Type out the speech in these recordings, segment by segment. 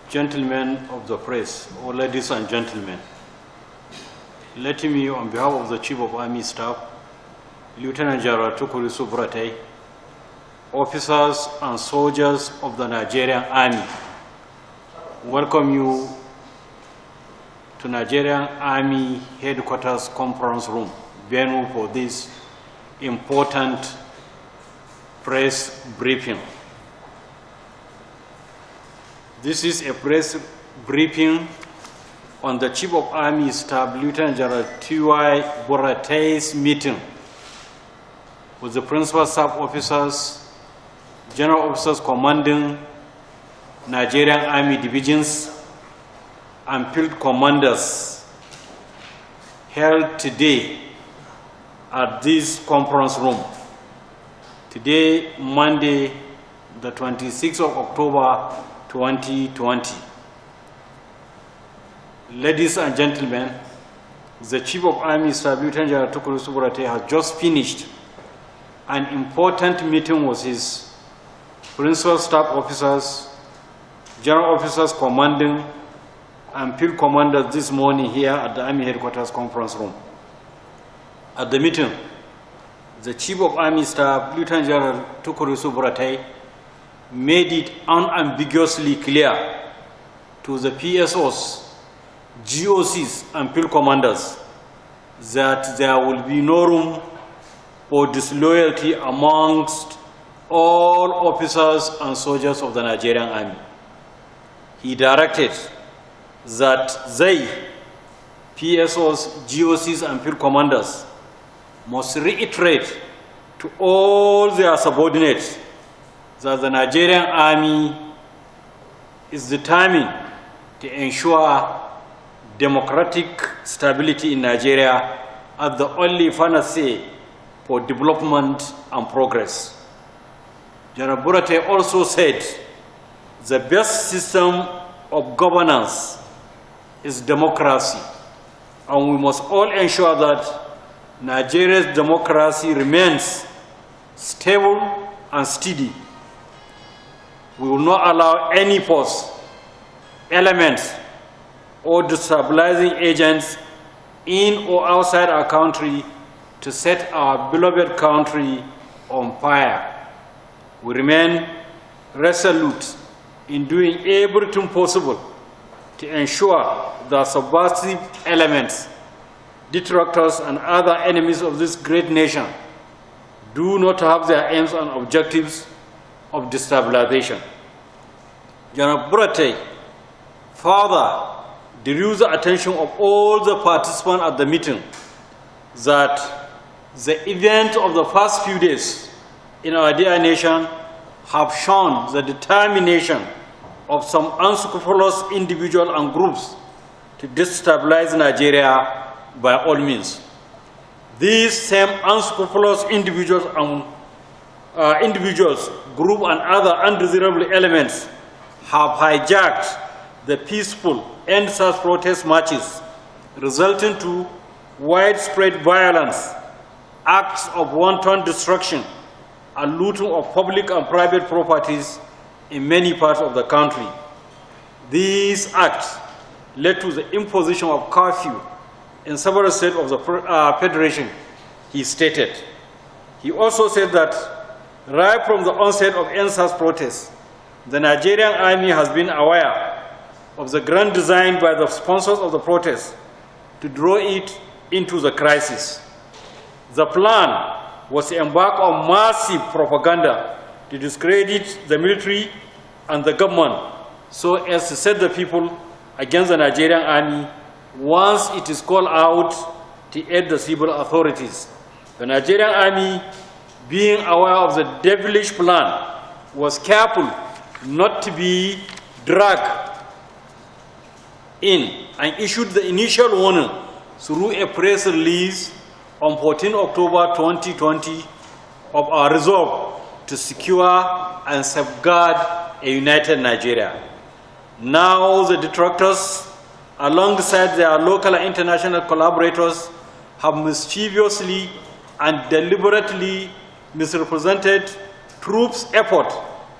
Gentlemen of the press, or ladies and gentlemen, let me, on behalf of the Chief of Army Staff, Lieutenant General Tukuri Subrate, officers and soldiers of the Nigerian Army, welcome you to Nigerian Army Headquarters Conference Room, venue for this important press briefing. This is a press briefing on the Chief of Army Staff, Lieutenant General T.Y. Burate's meeting with the principal staff officers, general officers commanding Nigerian Army divisions, and field commanders held today at this conference room. Today, Monday, the 26th of October, 2020. Ladies and gentlemen, the Chief of Army Staff, Lieutenant General Tukuri Subrate, has just finished an important meeting with his principal staff officers, general officers commanding, and field commanders this morning here at the Army Headquarters Conference Room. At the meeting, the Chief of Army Staff, Lieutenant General Tukuri Subrate, made it unambiguously clear to the PSOs, GOCs, and field commanders that there will be no room for disloyalty amongst all officers and soldiers of the Nigerian Army. He directed that they, PSOs, GOCs, and field commanders, must reiterate to all their subordinates that the Nigerian Army is determined to ensure democratic stability in Nigeria as the only panacea for development and progress. General Burate also said the best system of governance is democracy, and we must all ensure that Nigeria's democracy remains stable and steady. We will not allow any force, elements, or destabilizing agents in or outside our country to set our beloved country on fire. We remain resolute in doing everything possible to ensure that subversive elements, detractors, and other enemies of this great nation do not have their aims and objectives of destabilization. General Burate further drew the attention of all the participants at the meeting that the events of the past few days in our dear nation have shown the determination of some unscrupulous individuals and groups to destabilize Nigeria by all means. These same unscrupulous individuals, group, and other undesirable elements have hijacked the peaceful end-SARS protest marches, resulting to widespread violence, acts of wanton destruction, and looting of public and private properties in many parts of the country. These acts led to the imposition of curfew in several states of the Federation, he stated. He also said that right from the onset of end-SARS protests, the Nigerian Army has been aware of the grand design by the sponsors of the protest to draw it into the crisis. The plan was to embark on massive propaganda to discredit the military and the government so as to set the people against the Nigerian Army once it is called out to aid the civil authorities. The Nigerian Army, being aware of the devilish plan, was careful not to be dragged in and issued the initial warning through a press release on 14 October 2020 of our resolve to secure and safeguard a united Nigeria. Now the detractors, alongside their local and international collaborators, have mischievously and deliberately misrepresented troops' effort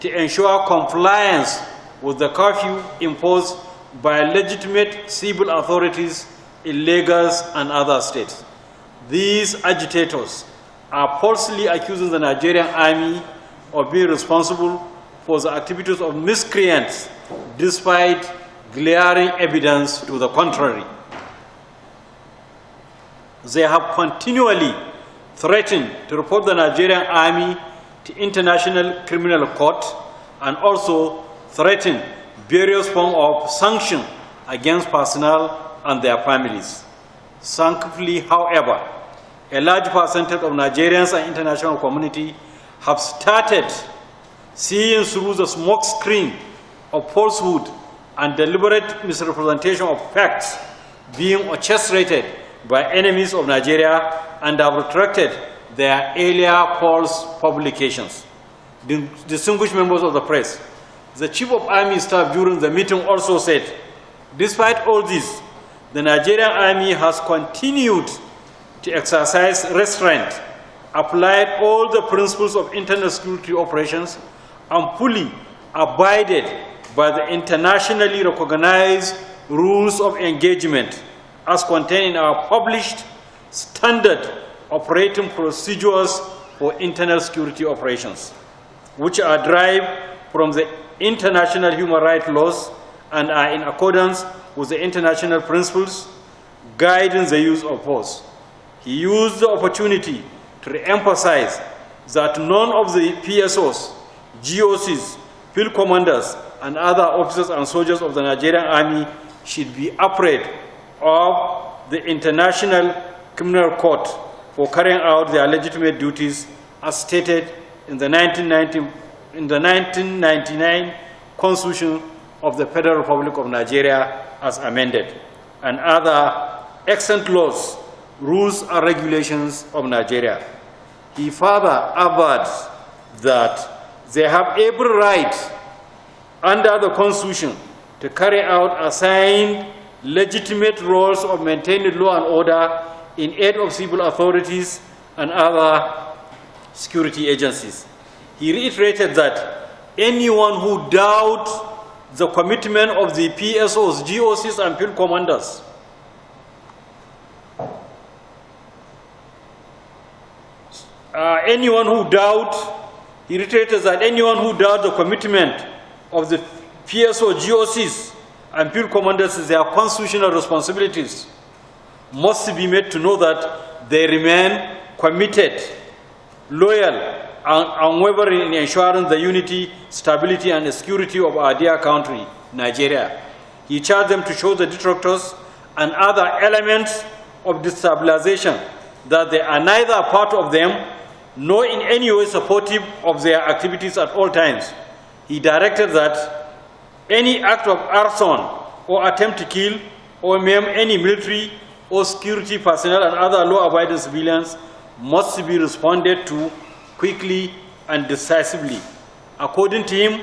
to ensure compliance was the curfew imposed by legitimate civil authorities in Lagos and other states. These agitators are falsely accusing the Nigerian army of being responsible for the activities of miscreants, despite glaring evidence to the contrary. They have continually threatened to report the Nigerian army to International Criminal Court and also threatened various forms of sanction against personnel and their families. Thankfully, however, a large percentage of Nigerians and international community have started seeing through the smoke screen of falsehood and deliberate misrepresentation of facts being orchestrated by enemies of Nigeria and have retracted their earlier false publications. Distinguished members of the press, the Chief of Army Staff during the meeting also said, despite all this, the Nigerian Army has continued to exercise restraint, applied all the principles of internal security operations, and fully abided by the internationally recognized rules of engagement as contained in our published standard operating procedures for internal security operations, which are derived from the international human rights laws and are in accordance with the international principles guiding the use of force. He used the opportunity to re-emphasize that none of the PSOs, GOCs, field commanders, and other officers and soldiers of the Nigerian Army should be afraid of the International Criminal Court for carrying out their legitimate duties as stated in the 1999 Constitution of the Federal Republic of Nigeria as amended, and other excellent laws, rules, and regulations of Nigeria. He further adds that they have every right under the Constitution to carry out assigned legitimate roles of maintaining law and order in aid of civil authorities and other security agencies. He reiterated that anyone who doubts the commitment of the PSOs, GOCs, and field commanders he reiterated that anyone who doubts the commitment of the PSO, GOCs, and field commanders is their constitutional responsibilities must be made to know that they remain committed, loyal, and unwavering in ensuring the unity, stability, and security of our dear country, Nigeria. He charged them to show the detractors and other elements of destabilization that they are neither a part of them nor in any way supportive of their activities at all times. He directed that any act of arson or attempt to kill or maim any military or security personnel and other law-abiding civilians must be responded to quickly and decisively. According to him,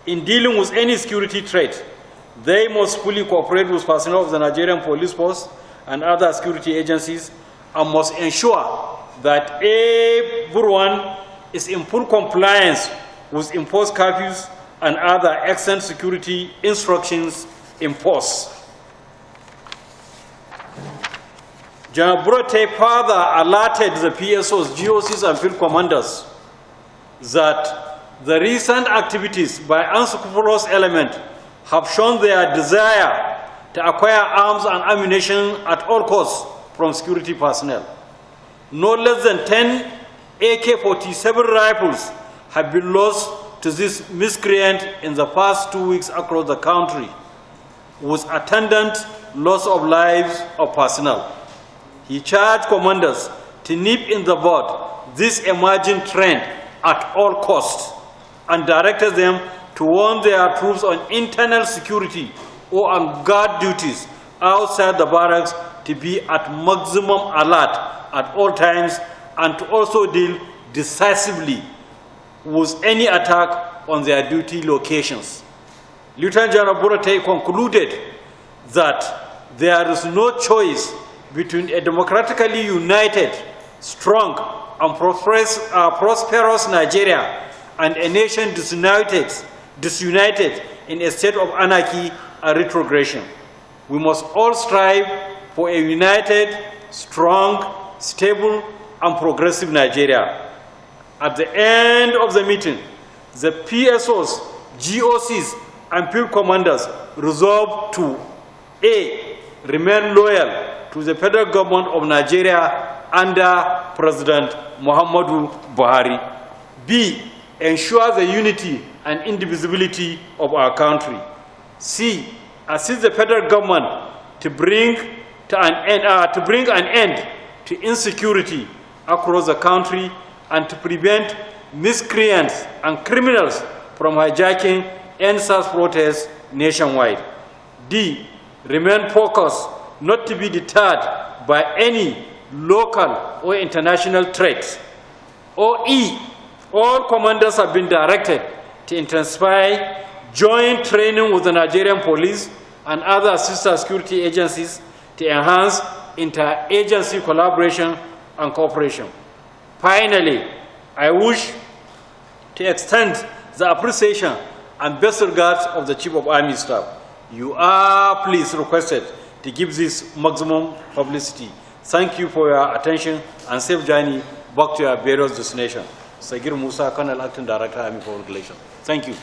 in dealing with any security threat, they must fully cooperate with personnel of the Nigerian Police Force and other security agencies and must ensure that everyone is in full compliance with imposed curfews and other excellent security instructions in force. General Burate further alerted the PSOs, GOCs, and field commanders that the recent activities by unscrupulous elements have shown their desire to acquire arms and ammunition at all costs from security personnel. No less than 10 AK-47 rifles have been lost to this miscreant in the past 2 weeks across the country, with attendant loss of lives of personnel. He charged commanders to nip in the bud this emerging trend at all costs and directed them to warn their troops on internal security or on guard duties outside the barracks to be at maximum alert at all times and to also deal decisively with any attack on their duty locations. Lieutenant General Burate concluded that there is no choice between a democratically united, strong, and prosperous Nigeria and a nation disunited in a state of anarchy and retrogression. We must all strive for a united, strong, stable, and progressive Nigeria. At the end of the meeting, the PSOs, GOCs, and field commanders resolved to A. Remain loyal to the federal government of Nigeria under President Muhammadu Buhari. B. Ensure the unity and indivisibility of our country. C. Assist the federal government to bring an end to insecurity across the country and to prevent miscreants and criminals from hijacking NSAS protests nationwide. D. Remain focused, not to be deterred by any local or international threats. Or E. All commanders have been directed to intensify joint training with the Nigerian police and other sister security agencies to enhance interagency collaboration and cooperation. Finally, I wish to extend the appreciation and best regards of the Chief of Army Staff. You are please requested to give this maximum publicity. Thank you for your attention and safe journey back to your various destinations. Sagir Musa, Colonel Acting Director, Army Foreign Relations. Thank you.